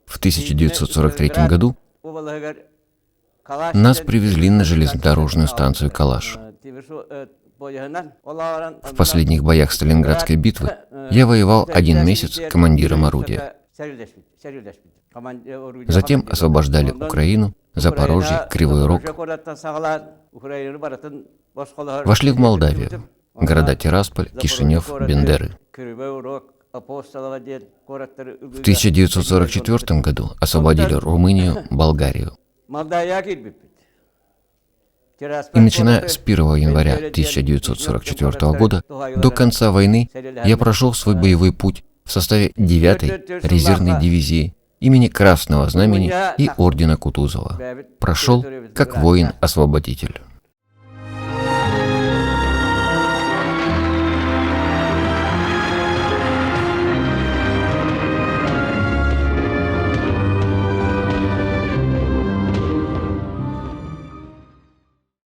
В 1943 году нас привезли на железнодорожную станцию Калаш. В последних боях Сталинградской битвы я воевал 1 месяц командиром орудия. Затем освобождали Украину, Запорожье, Кривой Рог. Вошли в Молдавию, города Тирасполь, Кишинев, Бендеры. В 1944 году освободили Румынию, Болгарию. И начиная с 1 января 1944 года до конца войны я прошел свой боевой путь в составе 9-й резервной дивизии имени Красного Знамени и ордена Кутузова. Прошел как воин-освободитель.